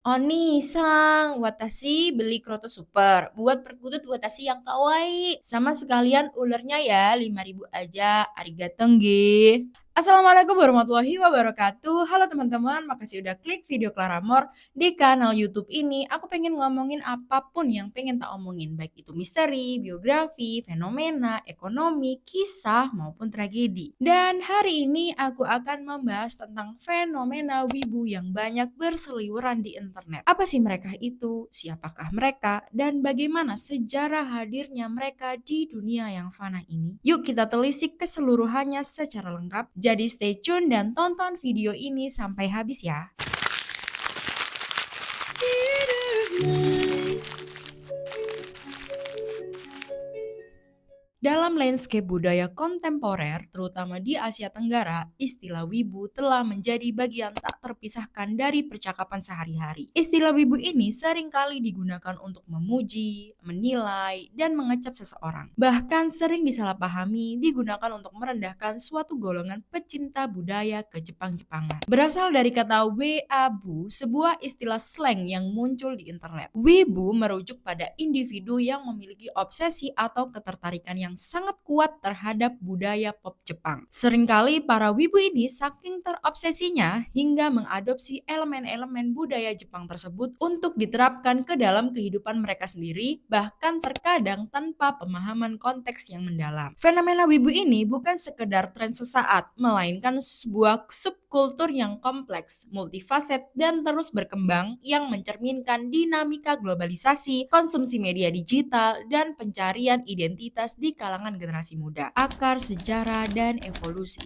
Oni-san, watashi beli kroto super. Buat perkutut watashi yang kawaii. Sama sekalian ulernya ya, 5.000 aja. Arigato nge. Assalamualaikum warahmatullahi wabarakatuh. Halo teman-teman, makasih udah klik video Claramore di kanal YouTube ini. Aku pengen ngomongin apapun yang pengen tak omongin, baik itu misteri, biografi, fenomena, ekonomi, kisah, maupun tragedi. Dan hari ini aku akan membahas tentang fenomena wibu yang banyak berseliweran di internet. Apa sih mereka itu? Siapakah mereka? Dan bagaimana sejarah hadirnya mereka di dunia yang fana ini? Yuk kita telisik keseluruhannya secara lengkap. Jadi stay tune dan tonton video ini sampai habis ya. Dalam landscape budaya kontemporer, terutama di Asia Tenggara, istilah wibu telah menjadi bagian tak terpisahkan dari percakapan sehari-hari. Istilah wibu ini seringkali digunakan untuk memuji, menilai, dan mengecap seseorang. Bahkan sering disalahpahami digunakan untuk merendahkan suatu golongan pecinta budaya ke Jepang-Jepangan. Berasal dari kata weabu, sebuah istilah slang yang muncul di internet. Wibu merujuk pada individu yang memiliki obsesi atau ketertarikan yang sangat kuat terhadap budaya pop Jepang. Seringkali para wibu ini saking terobsesinya hingga mengadopsi elemen-elemen budaya Jepang tersebut untuk diterapkan ke dalam kehidupan mereka sendiri, bahkan terkadang tanpa pemahaman konteks yang mendalam. Fenomena wibu ini bukan sekedar tren sesaat, melainkan sebuah subkultur yang kompleks, multifaset, dan terus berkembang yang mencerminkan dinamika globalisasi, konsumsi media digital, dan pencarian identitas di kalangan generasi muda. Akar sejarah dan evolusi.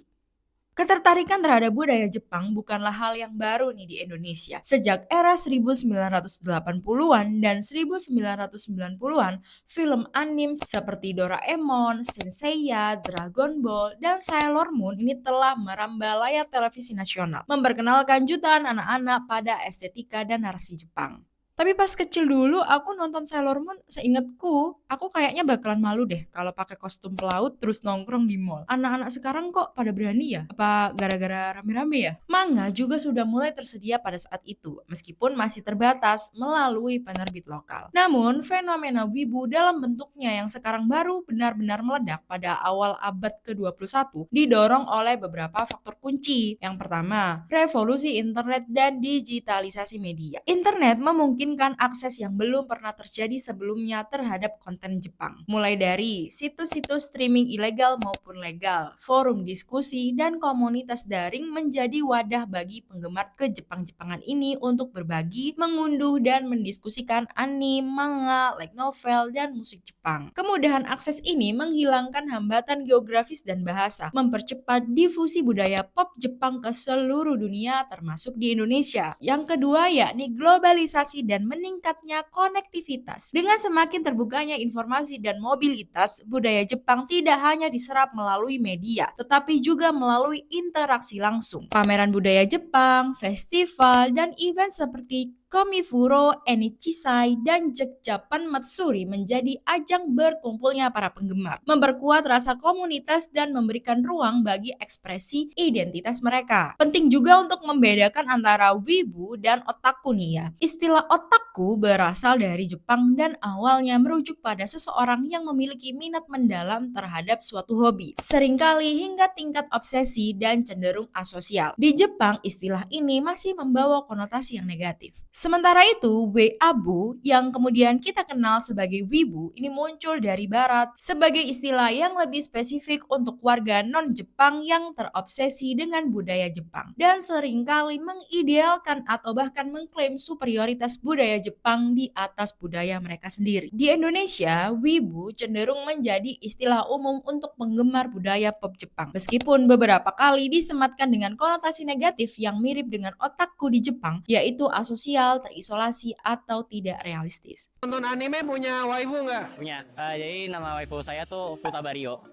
Ketertarikan terhadap budaya Jepang bukanlah hal yang baru nih di Indonesia. Sejak era 1980-an dan 1990-an, film anim seperti Doraemon, Senseiya, Dragon Ball, dan Sailor Moon ini telah merambah layar televisi nasional, memperkenalkan jutaan anak-anak pada estetika dan narasi Jepang. Tapi pas kecil dulu aku nonton Sailor Moon, seingatku aku kayaknya bakalan malu deh kalau pakai kostum pelaut terus nongkrong di mall. Anak-anak sekarang kok pada berani ya? Apa gara-gara rame-rame ya? Manga juga sudah mulai tersedia pada saat itu, meskipun masih terbatas melalui penerbit lokal. Namun, fenomena wibu dalam bentuknya yang sekarang baru benar-benar meledak pada awal abad ke-21 didorong oleh beberapa faktor kunci. Yang pertama, revolusi internet dan digitalisasi media. Internet memungkinkan akses yang belum pernah terjadi sebelumnya terhadap konten Jepang. Mulai dari situs-situs streaming ilegal maupun legal, forum diskusi, dan komunitas daring menjadi wadah bagi penggemar ke Jepang-Jepangan ini untuk berbagi, mengunduh, dan mendiskusikan anime, manga, light novel, dan musik Jepang. Kemudahan akses ini menghilangkan hambatan geografis dan bahasa, mempercepat difusi budaya pop Jepang ke seluruh dunia termasuk di Indonesia. Yang kedua yakni globalisasi dan meningkatnya konektivitas. Dengan semakin terbukanya informasi dan mobilitas, budaya Jepang tidak hanya diserap melalui media, tetapi juga melalui interaksi langsung. Pameran budaya Jepang, festival, dan event seperti Komifuro, Enichisai, dan Japan Matsuri menjadi ajang berkumpulnya para penggemar, memperkuat rasa komunitas dan memberikan ruang bagi ekspresi identitas mereka. Penting juga untuk membedakan antara wibu dan otaku nih ya. Istilah otaku berasal dari Jepang dan awalnya merujuk pada seseorang yang memiliki minat mendalam terhadap suatu hobi, seringkali hingga tingkat obsesi dan cenderung asosial. Di Jepang, istilah ini masih membawa konotasi yang negatif. Sementara itu, weabu yang kemudian kita kenal sebagai wibu ini muncul dari barat sebagai istilah yang lebih spesifik untuk warga non-Jepang yang terobsesi dengan budaya Jepang dan seringkali mengidealkan atau bahkan mengklaim superioritas budaya Jepang di atas budaya mereka sendiri. Di Indonesia, wibu cenderung menjadi istilah umum untuk penggemar budaya pop Jepang, meskipun beberapa kali disematkan dengan konotasi negatif yang mirip dengan otaku di Jepang, yaitu asosial, terisolasi, atau tidak realistis. Nonton anime punya waifu nggak? Punya. Jadi nama waifu saya tuh Futabario.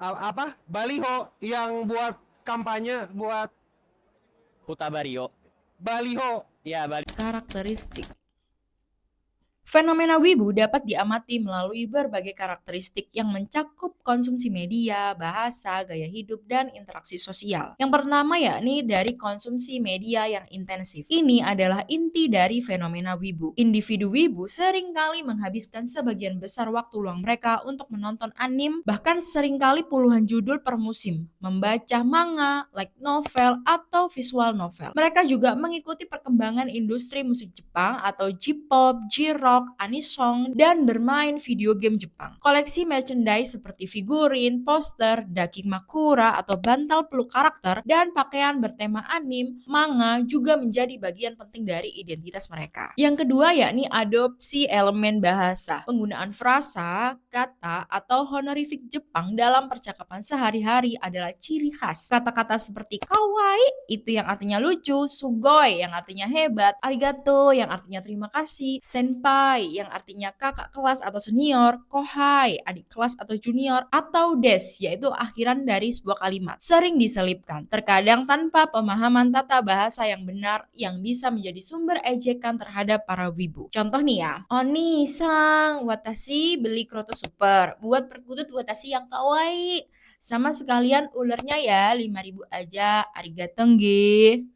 Apa? Baliho yang buat kampanye buat Futabario. baliho. Ya, balik. Karakteristik. Fenomena wibu dapat diamati melalui berbagai karakteristik yang mencakup konsumsi media, bahasa, gaya hidup, dan interaksi sosial. Yang pertama yakni dari konsumsi media yang intensif. Ini adalah inti dari fenomena wibu. Individu wibu seringkali menghabiskan sebagian besar waktu luang mereka untuk menonton anime, bahkan seringkali puluhan judul per musim, membaca manga, light novel, atau visual novel. Mereka juga mengikuti perkembangan industri musik Jepang atau J-pop, J-rock, anisong, dan bermain video game Jepang. Koleksi merchandise seperti figurin, poster, dakimakura atau bantal peluk karakter, dan pakaian bertema anime, manga juga menjadi bagian penting dari identitas mereka. Yang kedua yakni adopsi elemen bahasa. Penggunaan frasa, kata, atau honorific Jepang dalam percakapan sehari-hari adalah ciri khas. Kata-kata seperti kawaii itu yang artinya lucu, sugoi yang artinya hebat, arigato yang artinya terima kasih, senpai yang artinya kakak kelas atau senior, kohai adik kelas atau junior, atau des yaitu akhiran dari sebuah kalimat sering diselipkan, terkadang tanpa pemahaman tata bahasa yang benar yang bisa menjadi sumber ejekan terhadap para wibu. Contoh nih ya, Oni-san, watashi beli kroto super, buat perkutut watashi yang kawaii. Sama sekalian ulernya ya 5.000 aja, arigato nge.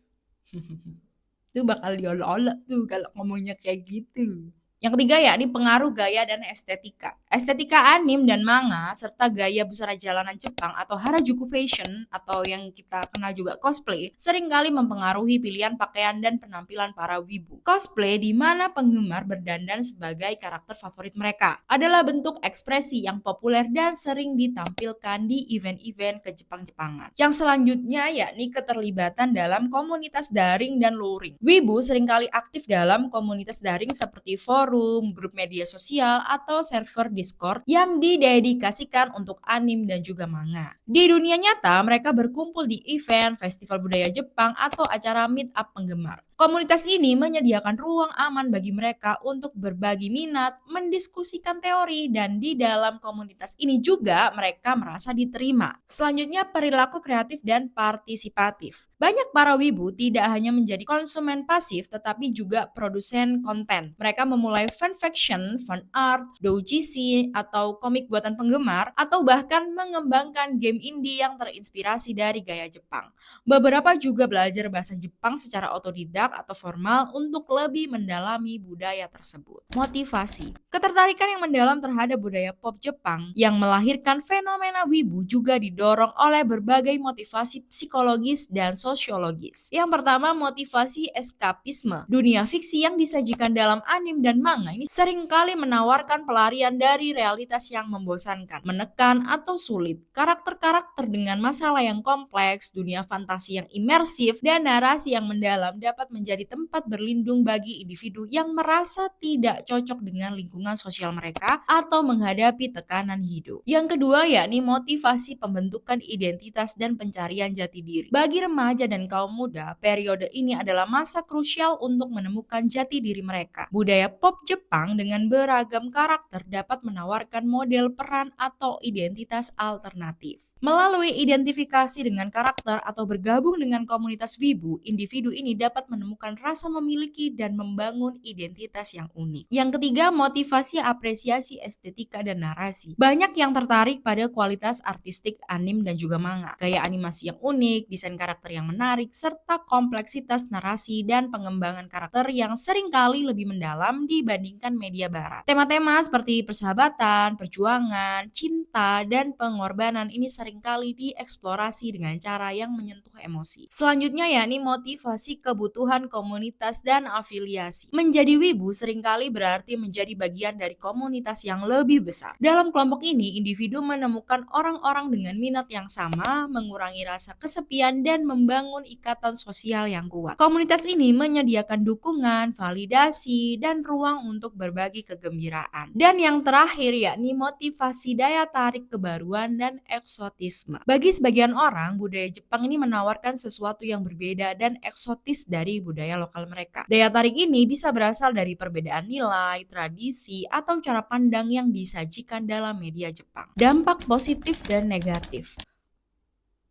Itu bakal diolok-olok tuh kalau ngomongnya kayak gitu. Yang ketiga yakni pengaruh gaya dan estetika. Estetika anime dan manga serta gaya busana jalanan Jepang atau Harajuku fashion atau yang kita kenal juga cosplay seringkali mempengaruhi pilihan pakaian dan penampilan para wibu. Cosplay di mana penggemar berdandan sebagai karakter favorit mereka adalah bentuk ekspresi yang populer dan sering ditampilkan di event-event ke Jepang-Jepangan. Yang selanjutnya yakni keterlibatan dalam komunitas daring dan luring. Wibu seringkali aktif dalam komunitas daring seperti forum, grup media sosial, atau server Discord yang didedikasikan untuk anime dan juga manga. Di dunia nyata, mereka berkumpul di event, festival budaya Jepang, atau acara meet up penggemar. Komunitas ini menyediakan ruang aman bagi mereka untuk berbagi minat, mendiskusikan teori, dan di dalam komunitas ini juga mereka merasa diterima. Selanjutnya, perilaku kreatif dan partisipatif. Banyak para wibu tidak hanya menjadi konsumen pasif tetapi juga produsen konten. Mereka memulai fanfiction, fan art, doujinshi atau komik buatan penggemar atau bahkan mengembangkan game indie yang terinspirasi dari gaya Jepang. Beberapa juga belajar bahasa Jepang secara otodidak atau formal untuk lebih mendalami budaya tersebut. Motivasi. Ketertarikan yang mendalam terhadap budaya pop Jepang yang melahirkan fenomena wibu juga didorong oleh berbagai motivasi psikologis dan sosiologis. Yang pertama, motivasi eskapisme. Dunia fiksi yang disajikan dalam anime dan manga ini seringkali menawarkan pelarian dari realitas yang membosankan, menekan, atau sulit. Karakter-karakter dengan masalah yang kompleks, dunia fantasi yang imersif, dan narasi yang mendalam dapat menjadi tempat berlindung bagi individu yang merasa tidak cocok dengan lingkungan sosial mereka atau menghadapi tekanan hidup. Yang kedua yakni motivasi pembentukan identitas dan pencarian jati diri. Bagi remaja dan kaum muda, periode ini adalah masa krusial untuk menemukan jati diri mereka. Budaya pop Jepang dengan beragam karakter dapat menawarkan model peran atau identitas alternatif. Melalui identifikasi dengan karakter atau bergabung dengan komunitas wibu, individu ini dapat menemukan rasa memiliki dan membangun identitas yang unik. Yang ketiga, motivasi apresiasi estetika dan narasi. Banyak yang tertarik pada kualitas artistik anime dan juga manga, gaya animasi yang unik, desain karakter yang menarik, serta kompleksitas narasi dan pengembangan karakter yang seringkali lebih mendalam dibandingkan media barat. Tema-tema seperti persahabatan, perjuangan, cinta, dan pengorbanan ini seringkali dieksplorasi dengan cara yang menyentuh emosi. Selanjutnya yakni motivasi kebutuhan komunitas dan afiliasi. Menjadi wibu seringkali berarti menjadi bagian dari komunitas yang lebih besar. Dalam kelompok ini, individu menemukan orang-orang dengan minat yang sama, mengurangi rasa kesepian, dan membangun ikatan sosial yang kuat. Komunitas ini menyediakan dukungan, validasi, dan ruang untuk berbagi kegembiraan. Dan yang terakhir yakni motivasi daya tarik kebaruan dan eksotisme. Bagi sebagian orang, budaya Jepang ini menawarkan sesuatu yang berbeda dan eksotis dari budaya lokal mereka. Daya tarik ini bisa berasal dari perbedaan nilai, tradisi, atau cara pandang yang disajikan dalam media Jepang. Dampak positif dan negatif.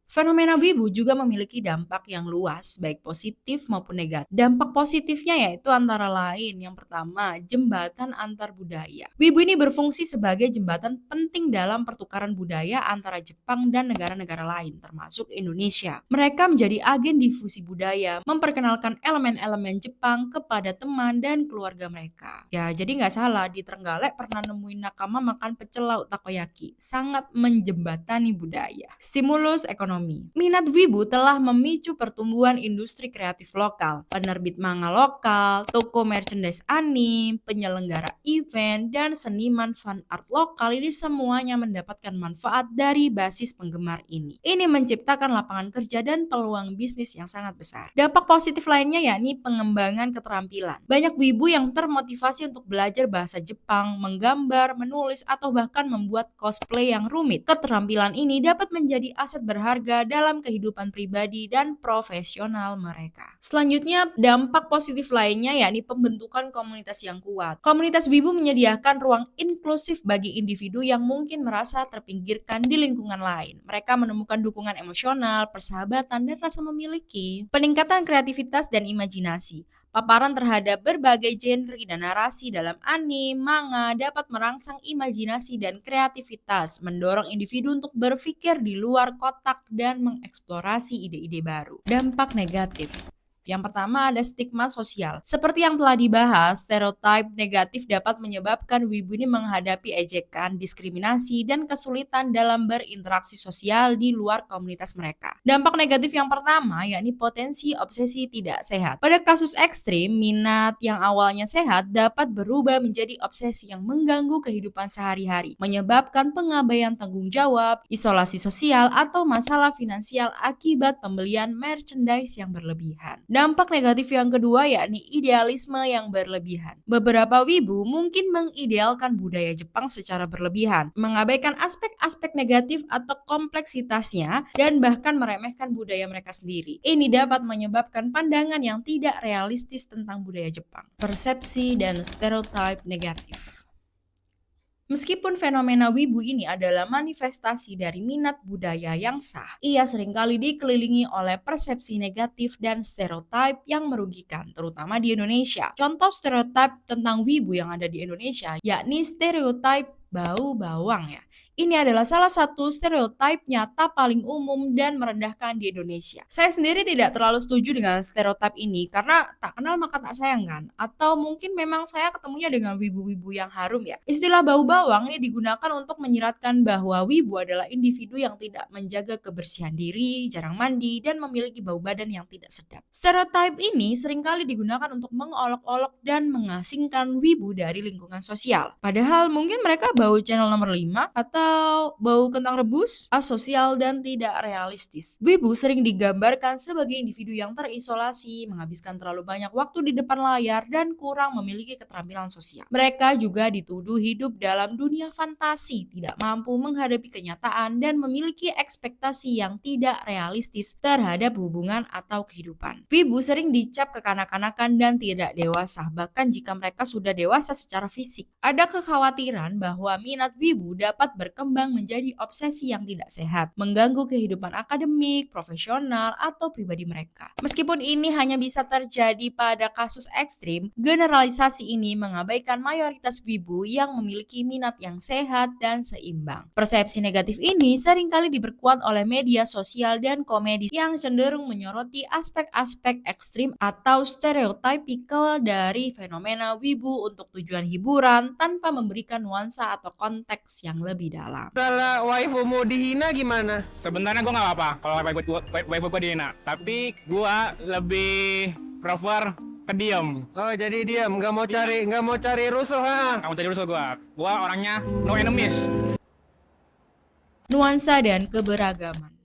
Fenomena wibu juga memiliki dampak yang luas, baik positif maupun negatif. Dampak positifnya yaitu antara lain, yang pertama, jembatan antar budaya. Wibu ini berfungsi sebagai jembatan penting dalam pertukaran budaya antara Jepang dan negara-negara lain, termasuk Indonesia. Mereka menjadi agen difusi budaya, memperkenalkan elemen-elemen Jepang kepada teman dan keluarga mereka. Ya, jadi nggak salah, di Trenggalek pernah nemuin nakama makan pecel lauk takoyaki. Sangat menjembatani budaya. Stimulus ekonomi. Minat wibu telah memicu pertumbuhan industri kreatif lokal, penerbit manga lokal, toko merchandise anime, penyelenggara event, dan seniman fan art lokal ini semuanya mendapatkan manfaat dari basis penggemar ini. Ini menciptakan lapangan kerja dan peluang bisnis yang sangat besar. Dampak positif lainnya yakni pengembangan keterampilan. Banyak wibu yang termotivasi untuk belajar bahasa Jepang, menggambar, menulis, atau bahkan membuat cosplay yang rumit. Keterampilan ini dapat menjadi aset berharga dalam kehidupan pribadi dan profesional mereka. Selanjutnya, dampak positif lainnya yakni pembentukan komunitas yang kuat. Komunitas wibu menyediakan ruang inklusif bagi individu yang mungkin merasa terpinggirkan di lingkungan lain. Mereka menemukan dukungan emosional, persahabatan, dan rasa memiliki. Peningkatan kreativitas dan imajinasi. Paparan terhadap berbagai genre dan narasi dalam anime, manga dapat merangsang imajinasi dan kreativitas, mendorong individu untuk berpikir di luar kotak dan mengeksplorasi ide-ide baru. Dampak negatif. Yang pertama ada stigma sosial. Seperti yang telah dibahas, stereotip negatif dapat menyebabkan wibu ini menghadapi ejekan, diskriminasi, dan kesulitan dalam berinteraksi sosial di luar komunitas mereka. Dampak negatif yang pertama yakni potensi obsesi tidak sehat. Pada kasus ekstrim, minat yang awalnya sehat dapat berubah menjadi obsesi yang mengganggu kehidupan sehari-hari, menyebabkan pengabaian tanggung jawab, isolasi sosial, atau masalah finansial akibat pembelian merchandise yang berlebihan. Dampak negatif yang kedua yakni idealisme yang berlebihan. Beberapa wibu mungkin mengidealkan budaya Jepang secara berlebihan, mengabaikan aspek-aspek negatif atau kompleksitasnya, dan bahkan meremehkan budaya mereka sendiri. Ini dapat menyebabkan pandangan yang tidak realistis tentang budaya Jepang. Persepsi dan stereotip negatif. Meskipun fenomena wibu ini adalah manifestasi dari minat budaya yang sah, ia seringkali dikelilingi oleh persepsi negatif dan stereotip yang merugikan, terutama di Indonesia. Contoh stereotip tentang wibu yang ada di Indonesia, yakni stereotip bau bawang ya. Ini adalah salah satu stereotip nyata paling umum dan merendahkan di Indonesia. Saya sendiri tidak terlalu setuju dengan stereotip ini karena tak kenal maka tak sayang kan? Atau mungkin memang saya ketemunya dengan wibu-wibu yang harum ya. Istilah bau bawang ini digunakan untuk menyiratkan bahwa wibu adalah individu yang tidak menjaga kebersihan diri, jarang mandi, dan memiliki bau badan yang tidak sedap. Stereotip ini seringkali digunakan untuk mengolok-olok dan mengasingkan wibu dari lingkungan sosial. Padahal mungkin mereka bau channel nomor 5 atau bau kentang rebus, asosial dan tidak realistis. Wibu sering digambarkan sebagai individu yang terisolasi, menghabiskan terlalu banyak waktu di depan layar, dan kurang memiliki keterampilan sosial. Mereka juga dituduh hidup dalam dunia fantasi, tidak mampu menghadapi kenyataan, dan memiliki ekspektasi yang tidak realistis terhadap hubungan atau kehidupan. Wibu sering dicap kekanak-kanakan dan tidak dewasa, bahkan jika mereka sudah dewasa secara fisik. Ada kekhawatiran bahwa minat wibu dapat berkembang menjadi obsesi yang tidak sehat, mengganggu kehidupan akademik, profesional, atau pribadi mereka. Meskipun ini hanya bisa terjadi pada kasus ekstrim, generalisasi ini mengabaikan mayoritas wibu yang memiliki minat yang sehat dan seimbang. Persepsi negatif ini seringkali diperkuat oleh media sosial dan komedi yang cenderung menyoroti aspek-aspek ekstrim atau stereotypical dari fenomena wibu untuk tujuan hiburan tanpa memberikan nuansa atau konteks yang lebih dalam. Kalau waifumu dihina gimana? Sebenarnya gue nggak apa-apa kalau waifu gue dihina, tapi gue lebih prefer pendiam. Oh, jadi diam, nggak mau cari rusuh ha? Kamu tadi rusuh gue orangnya no enemies. Nuansa dan keberagaman.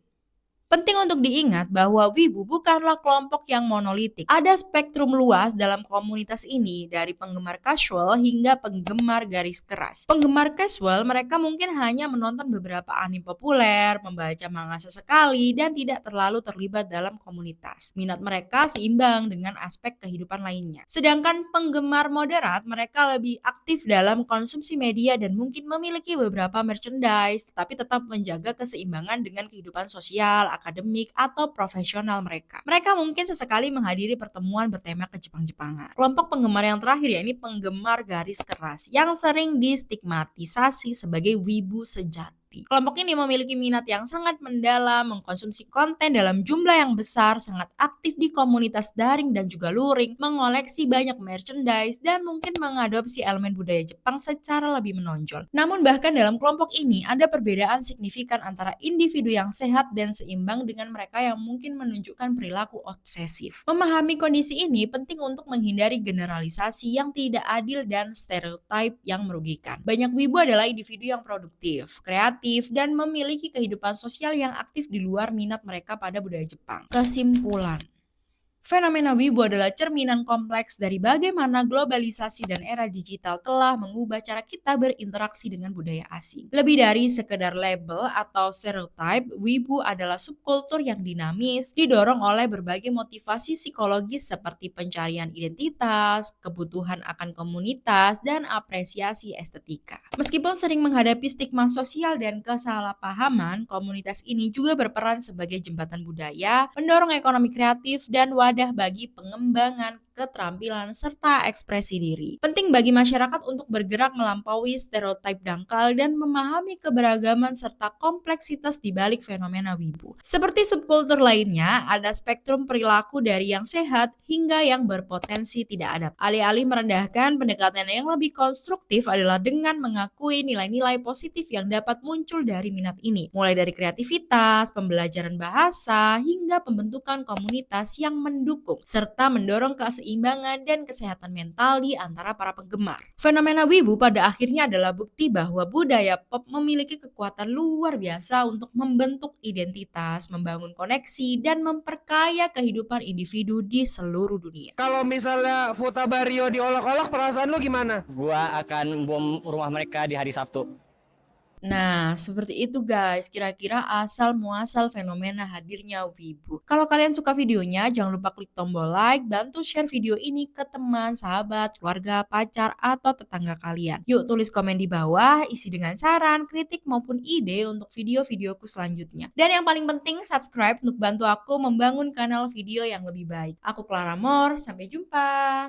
Penting untuk diingat bahwa wibu bukanlah kelompok yang monolitik. Ada spektrum luas dalam komunitas ini, dari penggemar casual hingga penggemar garis keras. Penggemar casual mereka mungkin hanya menonton beberapa anime populer, membaca manga sesekali, dan tidak terlalu terlibat dalam komunitas. Minat mereka seimbang dengan aspek kehidupan lainnya. Sedangkan penggemar moderat mereka lebih aktif dalam konsumsi media dan mungkin memiliki beberapa merchandise, tetapi tetap menjaga keseimbangan dengan kehidupan sosial, akademik atau profesional mereka. Mereka mungkin sesekali menghadiri pertemuan bertema ke-Jepang-Jepangan. Kelompok penggemar yang terakhir yakni penggemar garis keras yang sering distigmatisasi sebagai wibu sejati. Kelompok ini memiliki minat yang sangat mendalam, mengkonsumsi konten dalam jumlah yang besar, sangat aktif di komunitas daring dan juga luring, mengoleksi banyak merchandise, dan mungkin mengadopsi elemen budaya Jepang secara lebih menonjol. Namun bahkan dalam kelompok ini ada perbedaan signifikan antara individu yang sehat dan seimbang dengan mereka yang mungkin menunjukkan perilaku obsesif. Memahami kondisi ini penting untuk menghindari generalisasi yang tidak adil dan stereotip yang merugikan. Banyak wibu adalah individu yang produktif, kreatif, dan memiliki kehidupan sosial yang aktif di luar minat mereka pada budaya Jepang. Kesimpulan, fenomena wibu adalah cerminan kompleks dari bagaimana globalisasi dan era digital telah mengubah cara kita berinteraksi dengan budaya asing. Lebih dari sekedar label atau stereotype, wibu adalah subkultur yang dinamis, didorong oleh berbagai motivasi psikologis seperti pencarian identitas, kebutuhan akan komunitas, dan apresiasi estetika. Meskipun sering menghadapi stigma sosial dan kesalahpahaman, komunitas ini juga berperan sebagai jembatan budaya, pendorong ekonomi kreatif, dan wadah bagi pengembangan keterampilan serta ekspresi diri. Penting bagi masyarakat untuk bergerak melampaui stereotip dangkal dan memahami keberagaman serta kompleksitas di balik fenomena wibu. Seperti subkultur lainnya, ada spektrum perilaku dari yang sehat hingga yang berpotensi tidak adap. Alih-alih merendahkan, pendekatan yang lebih konstruktif adalah dengan mengakui nilai-nilai positif yang dapat muncul dari minat ini, mulai dari kreativitas, pembelajaran bahasa, hingga pembentukan komunitas yang mendukung serta mendorong keseimbangan dan kesehatan mental di antara para penggemar. Fenomena wibu pada akhirnya adalah bukti bahwa budaya pop memiliki kekuatan luar biasa untuk membentuk identitas, membangun koneksi, dan memperkaya kehidupan individu di seluruh dunia. Kalau misalnya Futabario diolok-olok, perasaan lu gimana? Gua akan bom rumah mereka di hari Sabtu. Nah, seperti itu guys, kira-kira asal muasal fenomena hadirnya wibu. Kalau kalian suka videonya, jangan lupa klik tombol like, bantu share video ini ke teman, sahabat, keluarga, pacar, atau tetangga kalian. Yuk tulis komen di bawah, isi dengan saran, kritik, maupun ide untuk video-videoku selanjutnya. Dan yang paling penting, subscribe untuk bantu aku membangun kanal video yang lebih baik. Aku Clara Moore, sampai jumpa!